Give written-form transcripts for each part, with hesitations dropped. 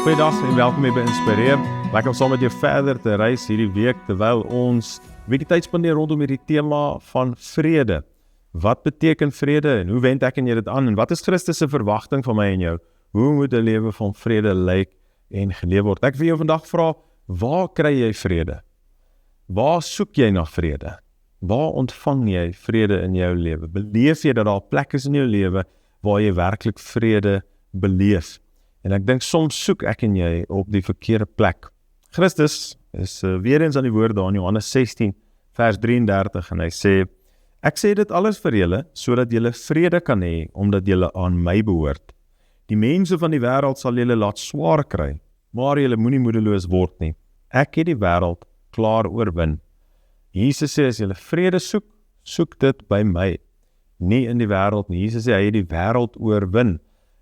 Goeiedag en welkom hier by Inspireer. Lekker om saam met jou verder te reis hierdie week terwyl ons bietjie tyd spandeer rondom hierdie tema van vrede. Wat beteken vrede en hoe wend ek en jy dit aan en wat is Christus se verwagting van my en jou? Hoe moet 'n lewe van vrede lyk en geleef word? Ek wil jou vandag vra, waar kry jy vrede? Waar soek jy na vrede? Waar ontvang jy vrede in jou lewe? Beleef jy dat daar plek is in jou lewe waar jy werklik vrede beleef? En ek dink soms soek ek en jy op die verkeerde plek. Christus is weer eens aan die woord daar in Johannes 16 vers 33 en hy sê, ek sê dit alles vir julle, sodat julle vrede kan hê, omdat julle aan my behoort. Die mense van die wêreld sal julle laat swaar kry, maar julle moenie moedeloos word nie. Ek het die wêreld klaar oorwin. Jesus sê, as julle vrede soek, soek dit by my, nie in die wêreld nie. Jesus sê, hy het die wêreld oorwin.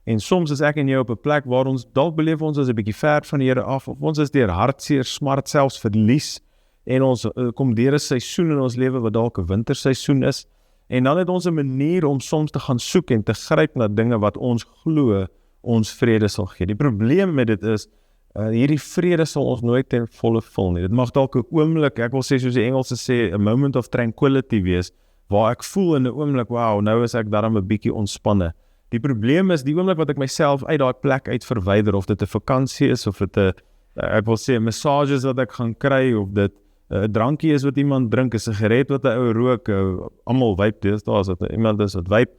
En soms is ek en jy op 'n plek waar ons dalk beleef ons is 'n bietjie ver van die Here af, of ons is deur hartseer, smart, selfs verlies, en ons kom deur 'n seisoen in ons lewe wat dalk 'n winterseisoen is, en dan het ons 'n manier om soms te gaan soek en te gryp na dinge wat ons glo ons vrede sal gee. Die probleem met dit is, hierdie vrede sal ons nooit ten volle vul nie. Dit mag dalk 'n oomblik, ek wil sê soos die Engelse sê, a moment of tranquility wees, waar ek voel in 'n oomblik, wow, nou is ek daarom 'n bietjie ontspanne. Die probleem is, die oomblik wat ek myself uit daai plek uit verwyder, of dit 'n vakansie is, of dit 'n, ek wil sê, massages wat ek gaan kry, of dit 'n drankie is wat iemand drink, 'n sigaret wat 'n ou rook, almal vape deesdae, as dit iemand is wat vape,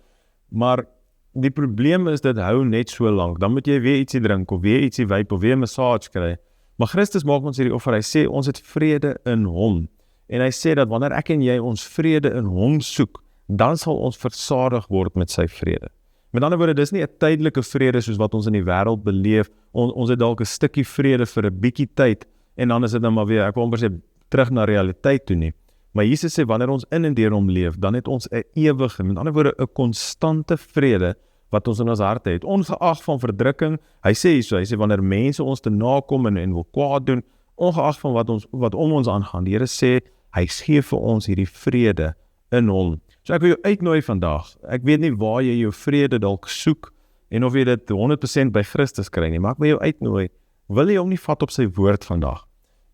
maar die probleem is, dit hou net so lank, dan moet jy weer ietsie drink, of weer ietsie vape, of weer 'n massage kry. Maar Christus maak ons hierdie offer, hy sê, ons het vrede in hom, en hy sê dat wanneer ek en jy ons vrede in hom soek, dan sal ons versadig word met sy vrede. Met ander woorde, dis nie 'n tydelike vrede soos wat ons in die wêreld beleef. Ons het dalk 'n stukkie vrede vir 'n bietjie tyd, en dan is dit nou maar weer, ek wil amper sê, terug na realiteit toe nie. Maar Jesus sê, wanneer ons in en deur hom leef, dan het ons 'n ewige, met ander woorde, 'n konstante vrede wat ons in ons harte het, ongeag van verdrukking. Hy sê, wanneer mense ons te nakom en wil kwaad doen, ongeag van wat om ons aangaan, die Here sê, hy gee vir ons hierdie vrede in hom. So ek wil jou uitnooi vandag, ek weet nie waar jy jou vrede dalk soek, en of jy dit 100% by Christus kry nie, maar ek wil jou uitnooi, wil jy hom nie vat op sy woord vandag,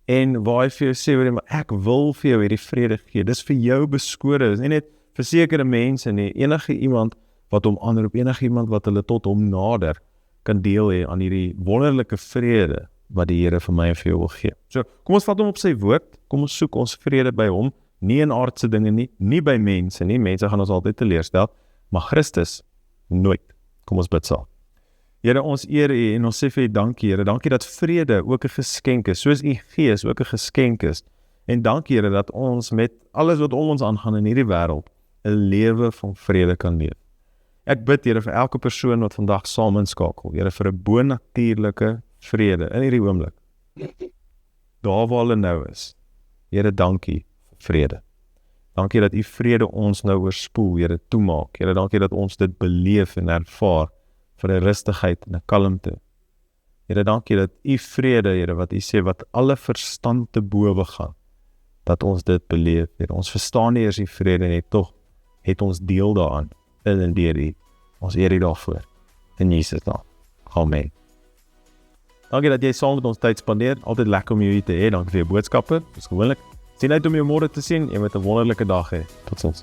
en waar hy vir jou sê, maar ek wil vir jou hierdie vrede gee, dis vir jou beskore, dis nie net vir sekere mense nie, enige iemand wat hom aanroep, enige iemand wat hulle tot hom nader, kan deel hê aan hierdie wonderlike vrede, wat die Here vir my en vir jou wil gee. So, kom ons vat hom op sy woord, kom ons soek ons vrede by hom, nie in aardse dinge nie by mense nie, mense gaan ons altyd teleurstel, maar Christus, nooit. Kom ons bid saam. Here, ons eer U en ons sê vir U dankie, Here, dankie dat vrede ook 'n geskenk is, soos U Gees ook 'n geskenk is, en dankie, Here, dat ons met alles wat om ons aangaan in hierdie wêreld, 'n lewe van vrede kan leef. Ek bid, Here, vir elke persoon wat vandag saam inskakel, Here, vir 'n bonatuurlike vrede in hierdie oomblik, daar waar hulle nou is. Here, dankie vrede. Dankie dat U vrede ons nou oorspoel, Here, toemaak. Here, dankie dat ons dit beleef en ervaar vir 'n rustigheid en 'n kalmte. Here, dankie dat U vrede, Here, wat U sê, wat alle verstand te bowe gaan, dat ons dit beleef. Here, ons verstaan nie eers die vrede nie, tog het ons deel daaraan, in en deur U. Ons eer U daarvoor. In Jesus naam. Amen. Dankie dat jy saam met ons tyd spandeer. Altyd lekker om jou hier te hê. Dankie vir jou boodskappe. Dis gewoonlik. Sien uit om jou môre te sien en met 'n wonderlike dag hê. Totsiens.